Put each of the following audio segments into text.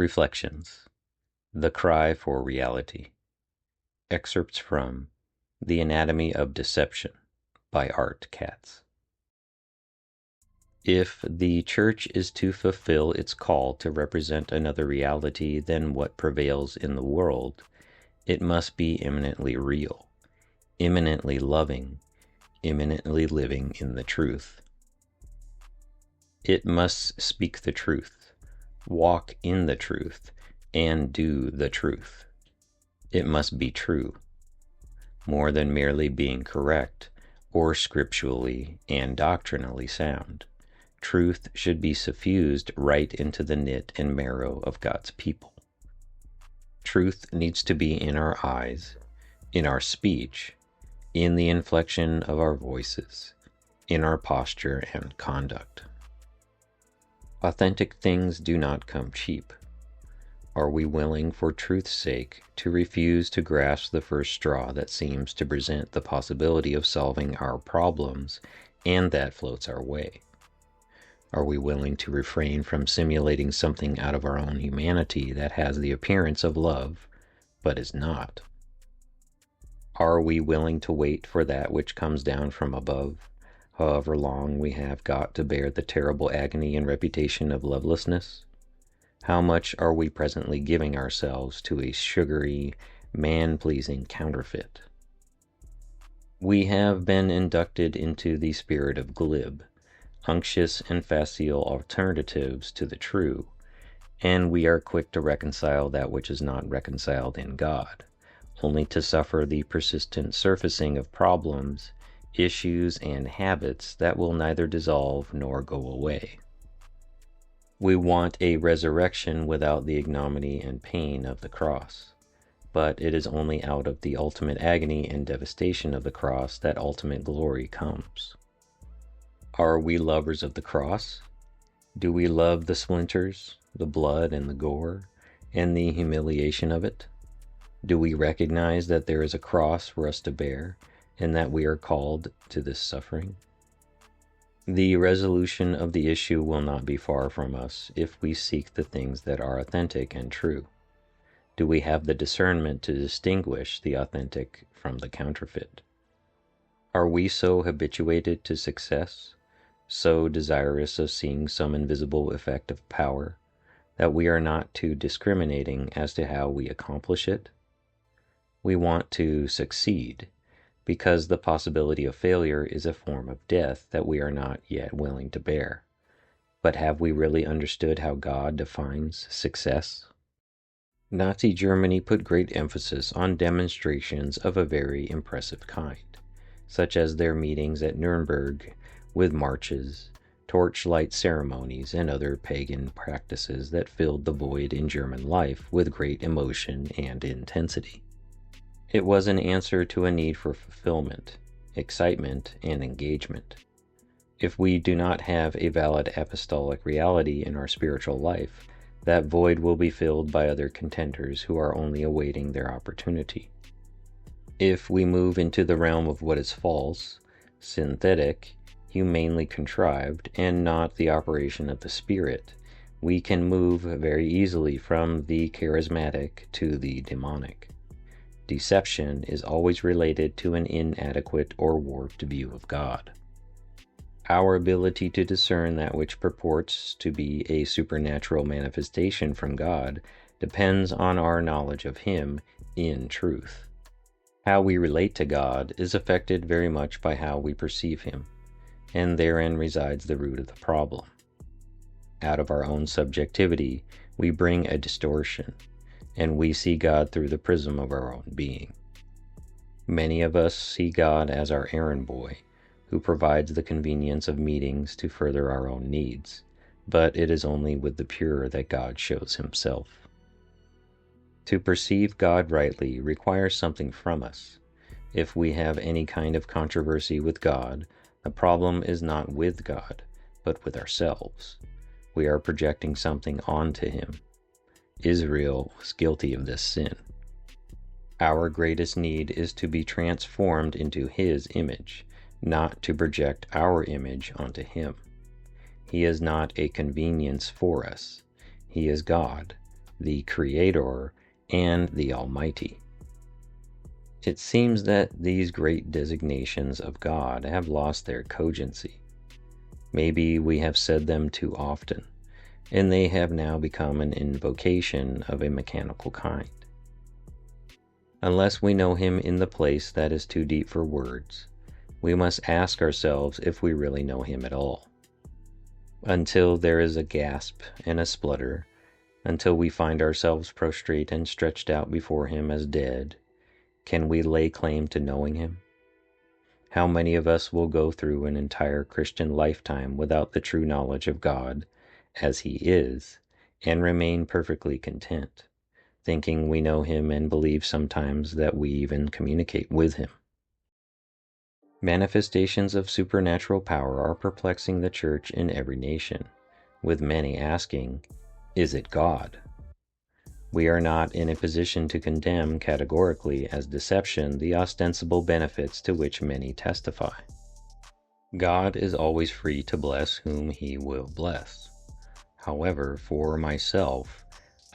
Reflections. The Cry for Reality. Excerpts from The Anatomy of Deception by Katz. If the Church is to fulfill its call to represent another reality than what prevails in the world, it must be eminently real, eminently loving, eminently living in the truth. It must speak the truth, walk in the truth, and do the truth. It must be true, more than merely being correct or scripturally and doctrinally sound. Truth should be suffused right into the knit and marrow of God's people. Truth needs to be in our eyes, in our speech, in the inflection of our voices, in our posture and conduct. Authentic things do not come cheap. Are we willing, for truth's sake, to refuse to grasp the first straw that seems to present the possibility of solving our problems and that floats our way? Are we willing to refrain from simulating something out of our own humanity that has the appearance of love, but is not? Are we willing to wait for that which comes down from above, however long we have got to bear the terrible agony and reputation of lovelessness? How much are we presently giving ourselves to a sugary, man-pleasing counterfeit? We have been inducted into the spirit of glib, unctuous and facile alternatives to the true, and we are quick to reconcile that which is not reconciled in God, only to suffer the persistent surfacing of problems, issues, and habits that will neither dissolve nor go away. We want a resurrection without the ignominy and pain of the cross, but it is only out of the ultimate agony and devastation of the cross that ultimate glory comes. Are we lovers of the cross? Do we love the splinters, the blood and the gore, and the humiliation of it? Do we recognize that there is a cross for us to bear, and that we are called to this suffering? The resolution of the issue will not be far from us if we seek the things that are authentic and true. Do we have the discernment to distinguish the authentic from the counterfeit? Are we so habituated to success, so desirous of seeing some invisible effect of power, that we are not too discriminating as to how we accomplish it? We want to succeed, because the possibility of failure is a form of death that we are not yet willing to bear. But have we really understood how God defines success? Nazi Germany put great emphasis on demonstrations of a very impressive kind, such as their meetings at Nuremberg with marches, torchlight ceremonies, and other pagan practices that filled the void in German life with great emotion and intensity. It was an answer to a need for fulfillment, excitement, and engagement. If we do not have a valid apostolic reality in our spiritual life, that void will be filled by other contenders who are only awaiting their opportunity. If we move into the realm of what is false, synthetic, humanely contrived, and not the operation of the Spirit, we can move very easily from the charismatic to the demonic. Deception is always related to an inadequate or warped view of God. Our ability to discern that which purports to be a supernatural manifestation from God depends on our knowledge of Him in truth. How we relate to God is affected very much by how we perceive Him, and therein resides the root of the problem. Out of our own subjectivity, we bring a distortion, and we see God through the prism of our own being. Many of us see God as our errand boy, who provides the convenience of meetings to further our own needs, but it is only with the pure that God shows Himself. To perceive God rightly requires something from us. If we have any kind of controversy with God, the problem is not with God, but with ourselves. We are projecting something onto Him. Israel was guilty of this sin. Our greatest need is to be transformed into His image, not to project our image onto Him. He is not a convenience for us. He is God, the Creator, and the Almighty. It seems that these great designations of God have lost their cogency. Maybe we have said them too often, and they have now become an invocation of a mechanical kind. Unless we know Him in the place that is too deep for words, we must ask ourselves if we really know Him at all. Until there is a gasp and a splutter, until we find ourselves prostrate and stretched out before Him as dead, can we lay claim to knowing Him? How many of us will go through an entire Christian lifetime without the true knowledge of God as He is, and remain perfectly content, thinking we know Him and believe sometimes that we even communicate with Him? Manifestations of supernatural power are perplexing the Church in every nation, with many asking, "Is it God?" We are not in a position to condemn categorically as deception the ostensible benefits to which many testify. God is always free to bless whom He will bless. However, for myself,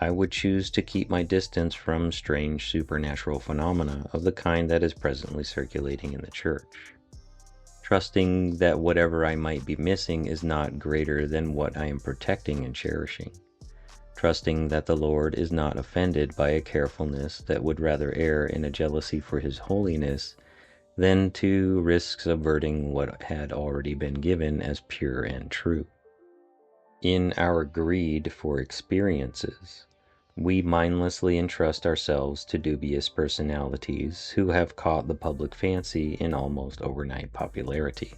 I would choose to keep my distance from strange supernatural phenomena of the kind that is presently circulating in the Church, trusting that whatever I might be missing is not greater than what I am protecting and cherishing, trusting that the Lord is not offended by a carefulness that would rather err in a jealousy for His holiness than to risk subverting what had already been given as pure and true. In our greed for experiences, we mindlessly entrust ourselves to dubious personalities who have caught the public fancy in almost overnight popularity.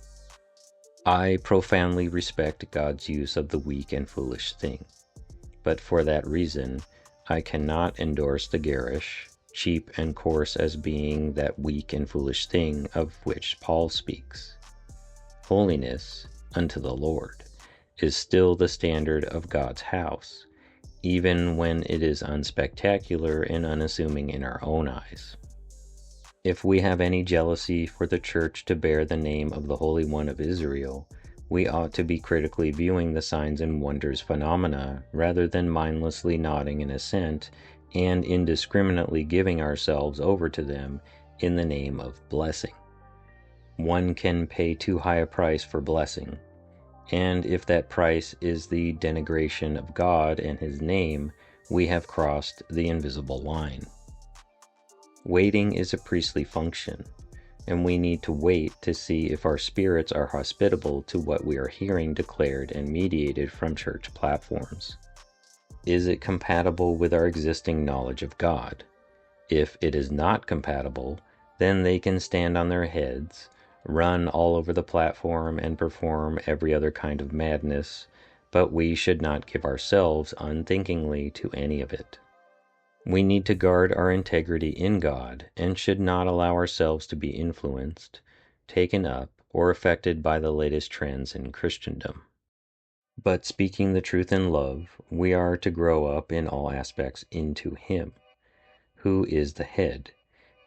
I profoundly respect God's use of the weak and foolish thing, but for that reason, I cannot endorse the garish, cheap, and coarse as being that weak and foolish thing of which Paul speaks. Holiness unto the Lord is still the standard of God's house, even when it is unspectacular and unassuming in our own eyes. If we have any jealousy for the Church to bear the name of the Holy One of Israel, we ought to be critically viewing the signs and wonders phenomena rather than mindlessly nodding in assent and indiscriminately giving ourselves over to them in the name of blessing. One can pay too high a price for blessing, and if that price is the denigration of God and His name, we have crossed the invisible line. Waiting is a priestly function, and we need to wait to see if our spirits are hospitable to what we are hearing declared and mediated from church platforms. Is it compatible with our existing knowledge of God? If it is not compatible, then they can stand on their heads, run all over the platform, and perform every other kind of madness, but we should not give ourselves unthinkingly to any of it. We need to guard our integrity in God, and should not allow ourselves to be influenced, taken up, or affected by the latest trends in Christendom. But speaking the truth in love, we are to grow up in all aspects into Him, who is the head,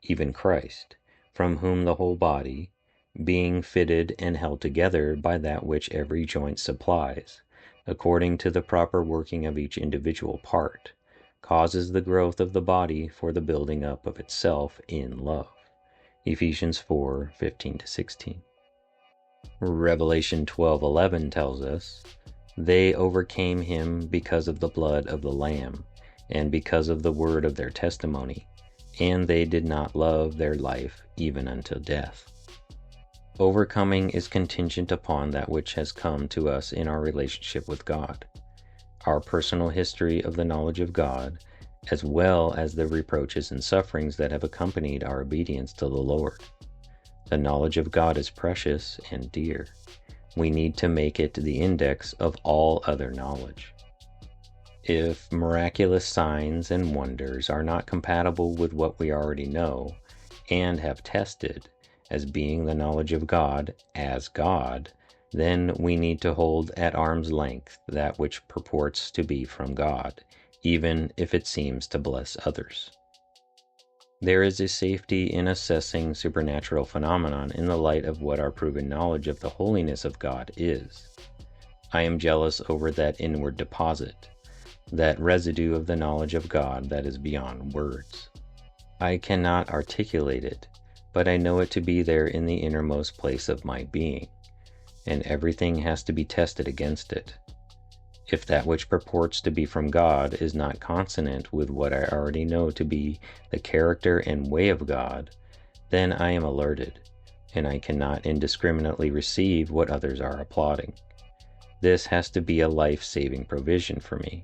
even Christ, from whom the whole body, being fitted and held together by that which every joint supplies, according to the proper working of each individual part, causes the growth of the body for the building up of itself in love. Ephesians 4:15-16. Revelation 12:11 tells us, "They overcame Him because of the blood of the Lamb, and because of the word of their testimony, and they did not love their life even unto death." Overcoming is contingent upon that which has come to us in our relationship with God, our personal history of the knowledge of God, as well as the reproaches and sufferings that have accompanied our obedience to the Lord. The knowledge of God is precious and dear. We need to make it the index of all other knowledge. If miraculous signs and wonders are not compatible with what we already know and have tested as being the knowledge of God as God, then we need to hold at arm's length that which purports to be from God, even if it seems to bless others. There is a safety in assessing supernatural phenomenon in the light of what our proven knowledge of the holiness of God is. I am jealous over that inward deposit, that residue of the knowledge of God that is beyond words. I cannot articulate it, but I know it to be there in the innermost place of my being, and everything has to be tested against it. If that which purports to be from God is not consonant with what I already know to be the character and way of God, then I am alerted, and I cannot indiscriminately receive what others are applauding. This has to be a life-saving provision for me,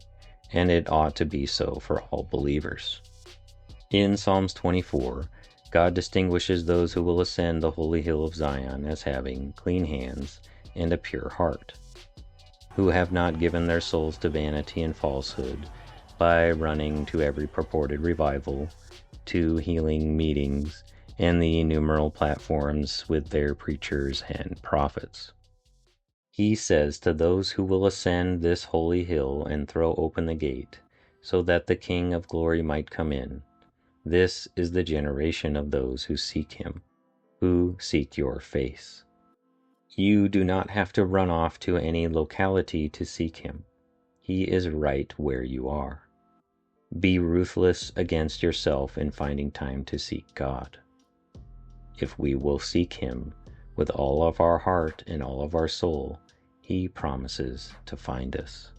and it ought to be so for all believers. In Psalms 24, God distinguishes those who will ascend the holy hill of Zion as having clean hands and a pure heart, who have not given their souls to vanity and falsehood by running to every purported revival, to healing meetings, and the innumerable platforms with their preachers and prophets. He says to those who will ascend this holy hill and throw open the gate, so that the King of glory might come in, this is the generation of those who seek him, who seek your face. You do not have to run off to any locality to seek him. He is right where you are. Be ruthless against yourself in finding time to seek God. If we will seek him with all of our heart and all of our soul, he promises to find us.